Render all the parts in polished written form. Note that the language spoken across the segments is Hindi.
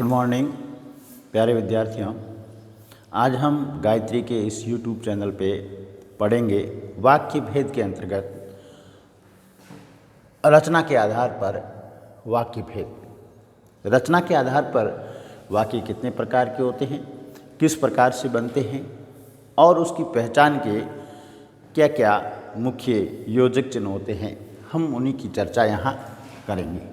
गुड मॉर्निंग प्यारे विद्यार्थियों। आज हम गायत्री के इस YouTube चैनल पे पढ़ेंगे वाक्य भेद के अंतर्गत रचना के आधार पर वाक्य भेद। रचना के आधार पर वाक्य कितने प्रकार के होते हैं, किस प्रकार से बनते हैं और उसकी पहचान के क्या क्या मुख्य योजक चिन्ह होते हैं, हम उन्हीं की चर्चा यहाँ करेंगे।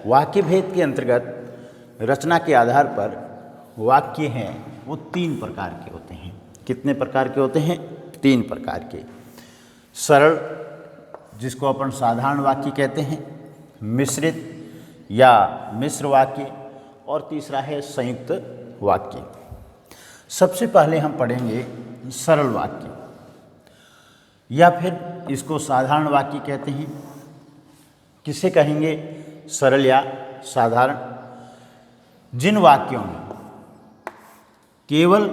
वाक्य भेद के अंतर्गत रचना के आधार पर वाक्य हैं वो 3 प्रकार के होते हैं। कितने प्रकार के होते हैं? 3 प्रकार के। सरल, जिसको अपन साधारण वाक्य कहते हैं, मिश्रित या मिश्र वाक्य, और तीसरा है संयुक्त वाक्य। सबसे पहले हम पढ़ेंगे सरल वाक्य, या फिर इसको साधारण वाक्य कहते हैं। किसे कहेंगे? सरल या साधारण। जिन वाक्यों में केवल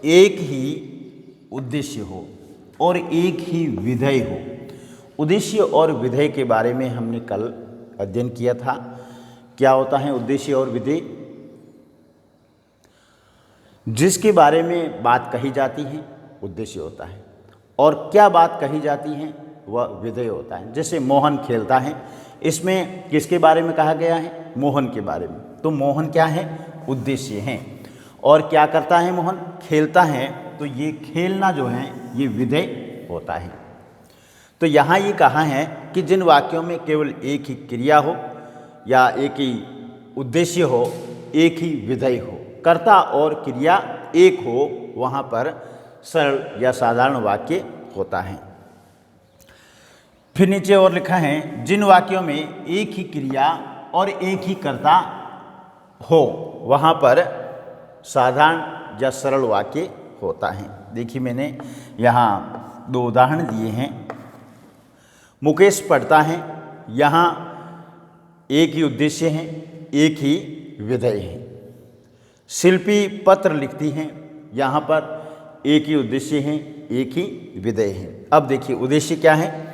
एक ही उद्देश्य हो और एक ही विधेय हो। उद्देश्य और विधेय के बारे में हमने कल अध्ययन किया था। क्या होता है उद्देश्य और विधेय? जिसके बारे में बात कही जाती है उद्देश्य होता है, और क्या बात कही जाती है वह विधेय होता है। जैसे मोहन खेलता है, इसमें किसके बारे में कहा गया है? मोहन के बारे में। तो मोहन क्या है? उद्देश्य है। और क्या करता है मोहन? खेलता है। तो ये खेलना जो है ये विधेय होता है। तो यहाँ ये कहा है कि जिन वाक्यों में केवल एक ही क्रिया हो या एक ही उद्देश्य हो, एक ही विधेय हो, कर्ता और क्रिया एक हो, वहाँ पर सरल या साधारण वाक्य होता है। फिर नीचे और लिखा है, जिन वाक्यों में एक ही क्रिया और एक ही कर्ता हो, वहाँ पर साधारण या सरल वाक्य होता है। देखिए मैंने यहाँ 2 उदाहरण दिए हैं। मुकेश पढ़ता है, यहाँ एक ही उद्देश्य है, एक ही विधेय है। शिल्पी पत्र लिखती हैं, यहाँ पर एक ही उद्देश्य है, एक ही विधेय है। अब देखिए उद्देश्य क्या है?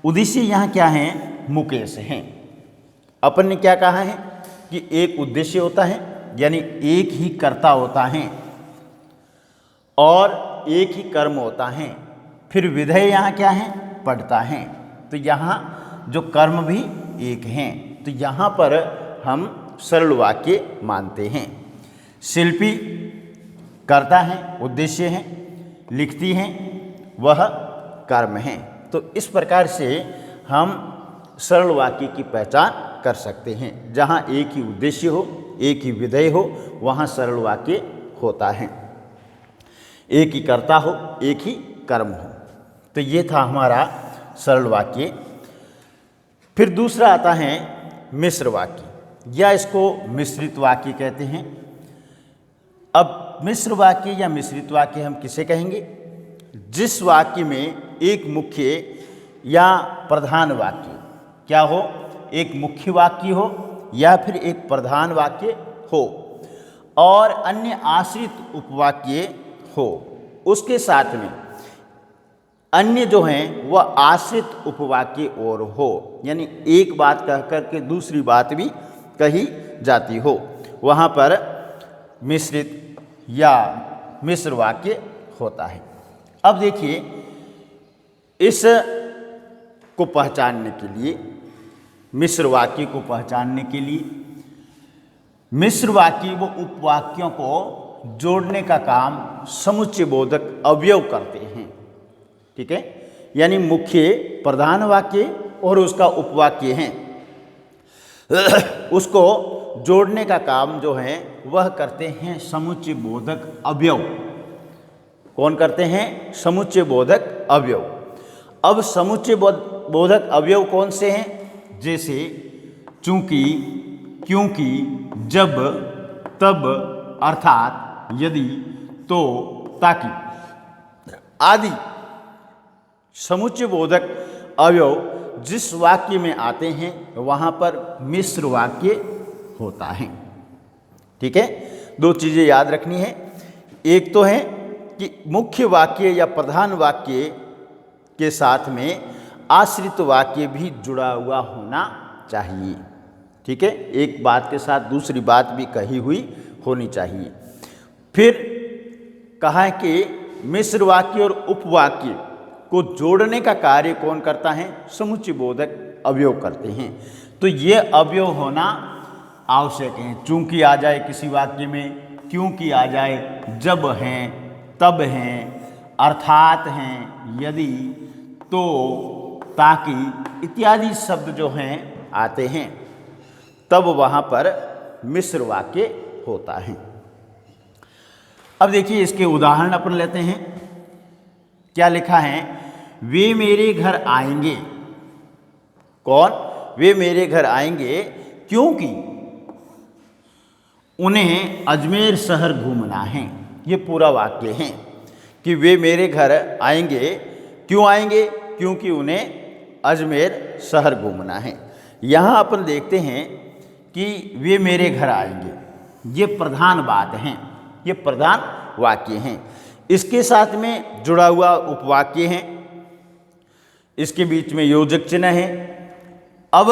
उद्देश्य यहाँ क्या है? मुकेश हैं। अपन ने क्या कहा है कि एक उद्देश्य होता है, यानी एक ही कर्ता होता है और एक ही कर्म होता है। फिर विधेय यहाँ क्या है? पढ़ता है। तो यहाँ जो कर्म भी एक हैं, तो यहाँ पर हम सरल वाक्य मानते हैं। शिल्पी करता है, उद्देश्य है, लिखती हैं, वह कर्म है। तो इस प्रकार से हम सरल वाक्य की पहचान कर सकते हैं। जहाँ एक ही उद्देश्य हो, एक ही विधेय हो, वहाँ सरल वाक्य होता है। एक ही कर्ता हो, एक ही कर्म हो। तो ये था हमारा सरल वाक्य। फिर दूसरा आता है मिश्र वाक्य, या इसको मिश्रित वाक्य कहते हैं। अब मिश्र वाक्य या मिश्रित वाक्य हम किसे कहेंगे? जिस वाक्य में एक मुख्य या प्रधान वाक्य क्या हो? एक मुख्य वाक्य हो या फिर एक प्रधान वाक्य हो, और अन्य आश्रित उपवाक्य हो। उसके साथ में अन्य जो हैं वह आश्रित उपवाक्य और हो, यानी एक बात कह करके दूसरी बात भी कही जाती हो, वहाँ पर मिश्रित या मिश्र वाक्य होता है। अब देखिए, इस को पहचानने के लिए, मिश्र वाक्य को पहचानने के लिए, मिश्र वाक्य वो उपवाक्यों को जोड़ने का काम समुच्चय बोधक अवयव करते हैं। ठीक है, यानी मुख्य प्रधान वाक्य और उसका उपवाक्य हैं, उसको जोड़ने का काम जो है वह करते हैं समुच्चय बोधक अवयव। कौन करते हैं? समुच्चय बोधक अवयव। अब समुच्चय बोधक अवयव कौन से हैं? जैसे चूंकि, क्योंकि, जब, तब, अर्थात, यदि, तो, ताकि आदि समुच्चय बोधक अवयव जिस वाक्य में आते हैं वहाँ पर मिश्र वाक्य होता है। ठीक है, 2 चीज़ें याद रखनी है। एक तो है कि मुख्य वाक्य या प्रधान वाक्य के साथ में आश्रित वाक्य भी जुड़ा हुआ होना चाहिए। ठीक है, एक बात के साथ दूसरी बात भी कही हुई होनी चाहिए। फिर कहा है कि मिश्र वाक्य और उपवाक्य को जोड़ने का कार्य कौन करता है? समुच्चय बोधक अवयव करते हैं। तो ये अवयव होना आवश्यक है। चूंकि आ जाए किसी वाक्य में, क्योंकि आ जाए, जब हैं, तब हैं, अर्थात हैं, यदि, तो, ताकि इत्यादि शब्द जो हैं आते हैं, तब वहाँ पर मिश्र वाक्य होता है। अब देखिए इसके उदाहरण अपन लेते हैं। क्या लिखा है? वे मेरे घर आएंगे। कौन? वे मेरे घर आएंगे क्योंकि उन्हें अजमेर शहर घूमना है। ये पूरा वाक्य है कि वे मेरे घर आएंगे। क्यों आएंगे? क्योंकि उन्हें अजमेर शहर घूमना है। यहाँ अपन देखते हैं कि वे मेरे घर आएंगे, ये प्रधान बात है, ये प्रधान वाक्य हैं। इसके साथ में जुड़ा हुआ उपवाक्य है, इसके बीच में योजक चिन्ह है। अब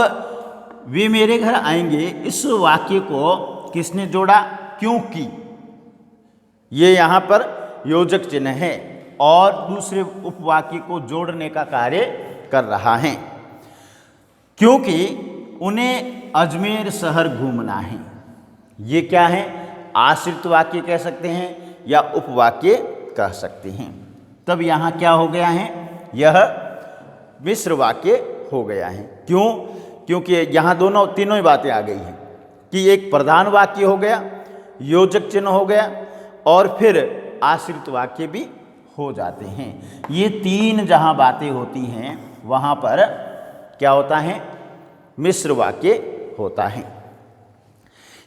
वे मेरे घर आएंगे, इस वाक्य को किसने जोड़ा? क्योंकि ये यहाँ पर योजक चिन्ह है और दूसरे उपवाक्य को जोड़ने का कार्य कर रहा है। क्योंकि उन्हें अजमेर शहर घूमना है। ये क्या है? आश्रित वाक्य कह सकते हैं या उपवाक्य कह सकते हैं। तब यहाँ क्या हो गया है? यह मिश्र वाक्य हो गया है। क्यों? क्योंकि यहाँ तीनों ही बातें आ गई हैं कि एक प्रधान वाक्य हो गया, योजक चिन्ह हो गया और फिर आश्रित वाक्य भी हो जाते हैं। ये तीन जहाँ बातें होती हैं वहाँ पर क्या होता है? मिश्र वाक्य होता है।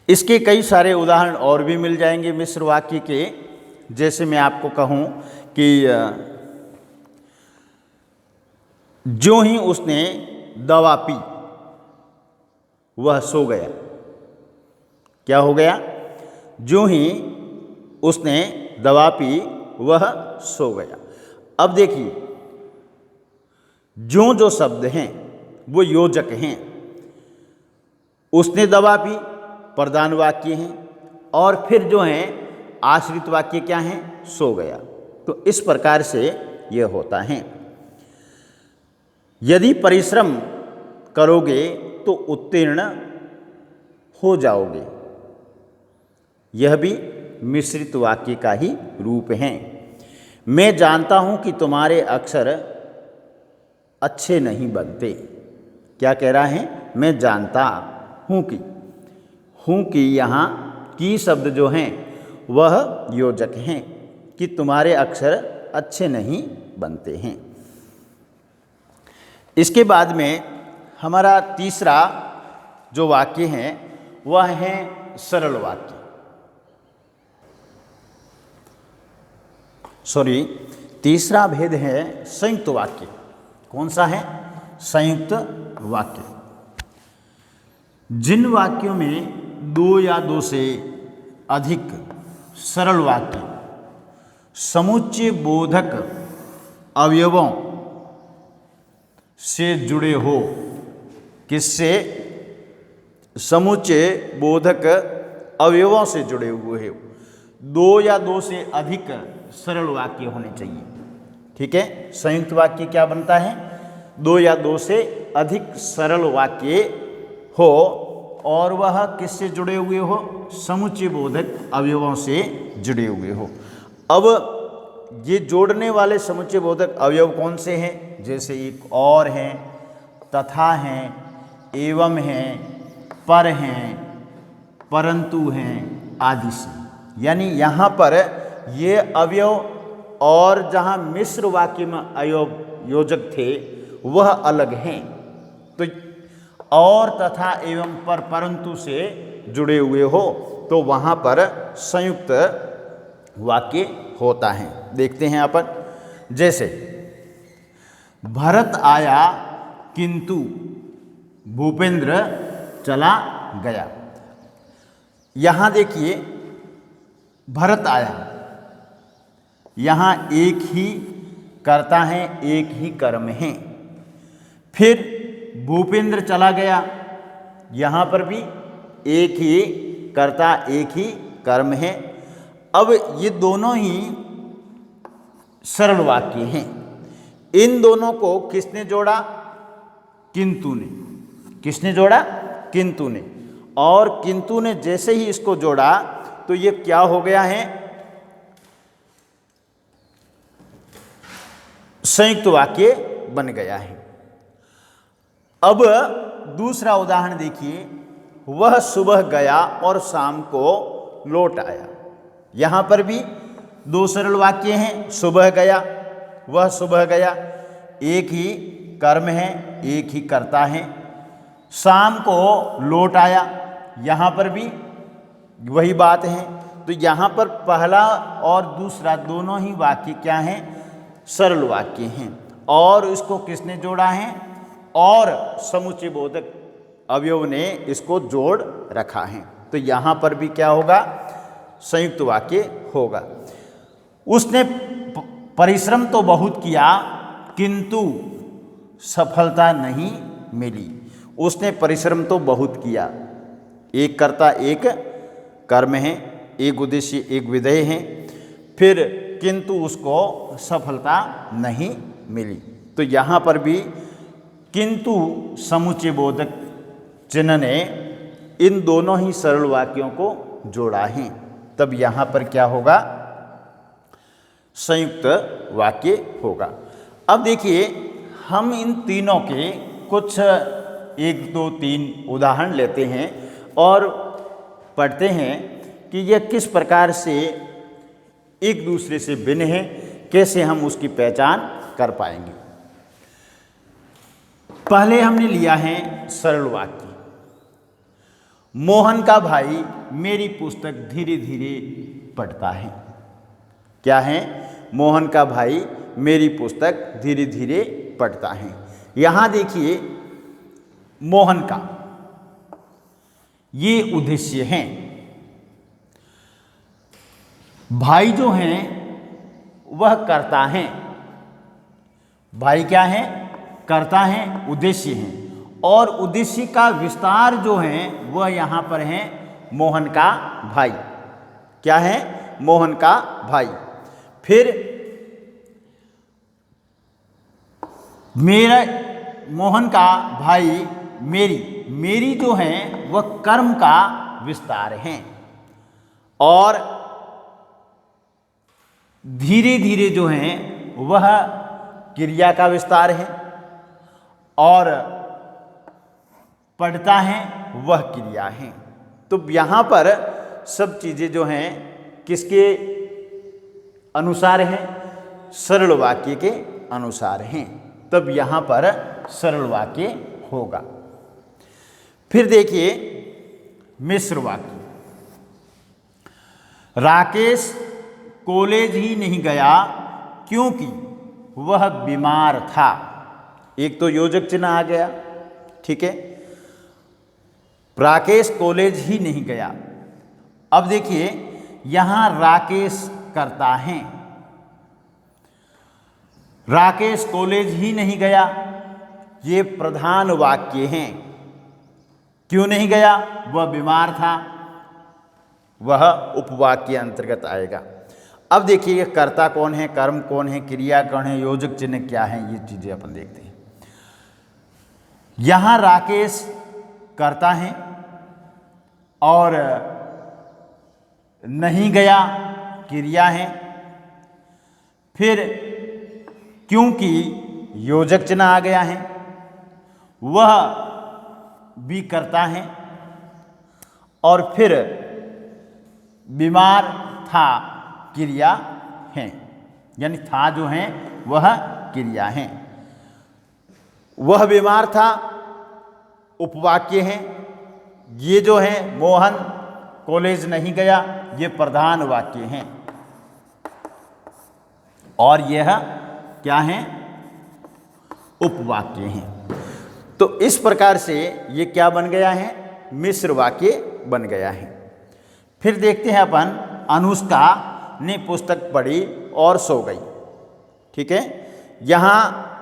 इसके कई सारे उदाहरण और भी मिल जाएंगे मिश्र वाक्य के। जैसे मैं आपको कहूँ कि जो ही उसने दवा पी वह सो गया। क्या हो गया? जो ही उसने दवा पी वह सो गया। अब देखिए जो शब्द हैं वो योजक हैं। उसने दवा पी प्रधान वाक्य हैं और फिर जो हैं आश्रित वाक्य क्या हैं? सो गया। तो इस प्रकार से यह होता है। यदि परिश्रम करोगे तो उत्तीर्ण हो जाओगे। यह भी मिश्रित वाक्य का ही रूप है। मैं जानता हूं कि तुम्हारे अक्षर अच्छे नहीं बनते। क्या कह रहा है? मैं जानता हूं कि यहाँ की शब्द जो हैं वह योजक हैं कि तुम्हारे अक्षर अच्छे नहीं बनते हैं। इसके बाद में हमारा तीसरा जो वाक्य है वह है सरल वाक्य। तीसरा भेद है संयुक्त वाक्य। कौन सा है? संयुक्त वाक्य। जिन वाक्यों में दो या दो से अधिक सरल वाक्य समुच्चय बोधक अवयवों से जुड़े हो। किससे? समुच्चय बोधक अवयवों से जुड़े हुए हो। दो या दो से अधिक सरल वाक्य होने चाहिए। ठीक है, संयुक्त वाक्य क्या बनता है? दो या दो से अधिक सरल वाक्य हो और वह किससे जुड़े हुए हो? समुच्चय बोधक अवयवों से जुड़े हुए हो। अब ये जोड़ने वाले समुच्चय बोधक अवयव कौन से हैं? जैसे एक और हैं, तथा हैं, एवं हैं, पर हैं, परंतु हैं आदि से। यानी यहाँ पर ये अवयव और जहाँ मिश्र वाक्य में अवयव योजक थे वह अलग हैं। तो और, तथा, एवं, पर, परंतु से जुड़े हुए हो तो वहाँ पर संयुक्त वाक्य होता है। देखते हैं अपन। जैसे भरत आया किंतु भूपेंद्र चला गया। यहाँ देखिए भरत आया, यहाँ एक ही कर्ता है, एक ही कर्म है। फिर भूपेंद्र चला गया, यहाँ पर भी एक ही कर्ता एक ही कर्म है। अब ये दोनों ही सरल वाक्य हैं। इन दोनों को किसने जोड़ा? किंतु ने। किसने जोड़ा? किंतु ने। और किंतु ने जैसे ही इसको जोड़ा तो ये क्या हो गया है? संयुक्त वाक्य बन गया है। अब दूसरा उदाहरण देखिए, वह सुबह गया और शाम को लौट आया। यहां पर भी दो सरल वाक्य हैं, सुबह गया, वह सुबह गया, एक ही कर्म है, एक ही कर्ता है। शाम को लौट आया, यहाँ पर भी वही बात है। तो यहाँ पर पहला और दूसरा दोनों ही वाक्य क्या हैं? सरल वाक्य हैं। और इसको किसने जोड़ा है? और समुच्चय बोधक अवयव ने इसको जोड़ रखा है। तो यहाँ पर भी क्या होगा? संयुक्त वाक्य होगा। उसने परिश्रम तो बहुत किया किंतु सफलता नहीं मिली। उसने परिश्रम तो बहुत किया, एक कर्ता एक कर्म है, एक उद्देश्य एक विधेय है, फिर किंतु उसको सफलता नहीं मिली। तो यहाँ पर भी किंतु समुच्चय बोधक चिन्ह ने इन दोनों ही सरल वाक्यों को जोड़ा है। तब यहाँ पर क्या होगा? संयुक्त वाक्य होगा। अब देखिए, हम इन तीनों के कुछ 1 2 3 उदाहरण लेते हैं और पढ़ते हैं कि यह किस प्रकार से एक दूसरे से भिन्न है, कैसे हम उसकी पहचान कर पाएंगे। पहले हमने लिया है सरल वाक्य। मोहन का भाई मेरी पुस्तक धीरे धीरे पढ़ता है। क्या है? मोहन का भाई मेरी पुस्तक धीरे धीरे पढ़ता है। यहां देखिए, मोहन का ये उद्देश्य है। भाई जो हैं वह कर्ता हैं। भाई क्या है? कर्ता हैं, उद्देश्य हैं। और उद्देश्य का विस्तार जो है वह यहाँ पर है मोहन का भाई। क्या है? मोहन का भाई। फिर मेरा मोहन का भाई मेरी जो है वह कर्म का विस्तार है। और धीरे धीरे जो है वह क्रिया का विस्तार है। और पढ़ता है वह क्रिया है। तो यहाँ पर सब चीज़ें जो हैं किसके अनुसार हैं? सरल वाक्य के अनुसार हैं। तब यहाँ पर सरल वाक्य होगा। फिर देखिए मिश्र वाक्य। राकेश कॉलेज ही नहीं गया क्योंकि वह बीमार था। एक तो योजक चिन्ह आ गया, ठीक है। राकेश कॉलेज ही नहीं गया। अब देखिए, यहां राकेश कर्ता है। राकेश कॉलेज ही नहीं गया, ये प्रधान वाक्य हैं। क्यों नहीं गया? वह बीमार था, वह उपवाक्य अंतर्गत आएगा। अब देखिए, ये कर्ता कौन है, कर्म कौन है, क्रिया कौन है, योजक चिन्ह क्या है, ये चीजें अपन देखते हैं। यहां राकेश कर्ता है और नहीं गया क्रिया है। फिर क्योंकि योजक चिन्ह आ गया है, वह भी करता है। और फिर बीमार था क्रिया है, यानी था जो है वह क्रिया है। वह बीमार था उपवाक्य है। ये जो है मोहन कॉलेज नहीं गया, ये प्रधान वाक्य हैं। और यह क्या है? उपवाक्य हैं। तो इस प्रकार से ये क्या बन गया है? मिश्र वाक्य बन गया है। फिर देखते हैं अपन, अनुष्का ने पुस्तक पढ़ी और सो गई। ठीक है, यहाँ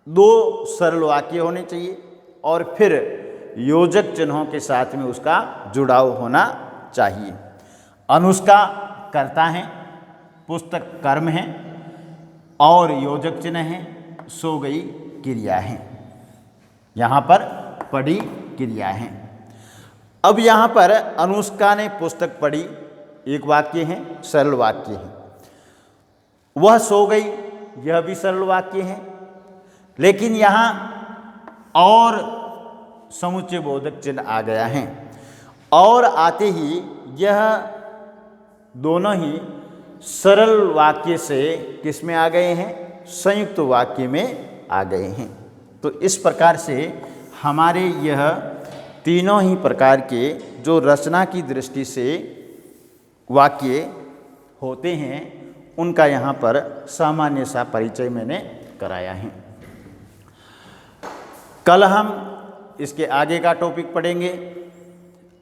2 सरल वाक्य होने चाहिए और फिर योजक चिन्हों के साथ में उसका जुड़ाव होना चाहिए। अनुष्का कर्ता है, पुस्तक कर्म है और योजक चिन्ह है, सो गई क्रिया है। यहाँ पर पढ़ी क्रिया है। अब यहाँ पर अनुष्का ने पुस्तक पढ़ी, एक वाक्य है, सरल वाक्य है। वह सो गई, यह भी सरल वाक्य है। लेकिन यहाँ और समुच्चय बोधक चिन्ह आ गया है और आते ही यह दोनों ही सरल वाक्य से किस में आ गए हैं? संयुक्त वाक्य में आ गए हैं। तो इस प्रकार से हमारे यह तीनों ही प्रकार के जो रचना की दृष्टि से वाक्य होते हैं उनका यहाँ पर सामान्य सा परिचय मैंने कराया है। कल हम इसके आगे का टॉपिक पढ़ेंगे।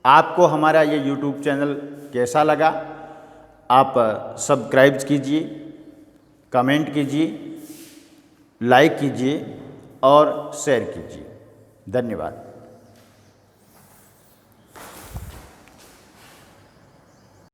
आपको हमारा ये YouTube चैनल कैसा लगा? आप सब्सक्राइब कीजिए, कमेंट कीजिए, लाइक कीजिए और शेयर कीजिए। धन्यवाद।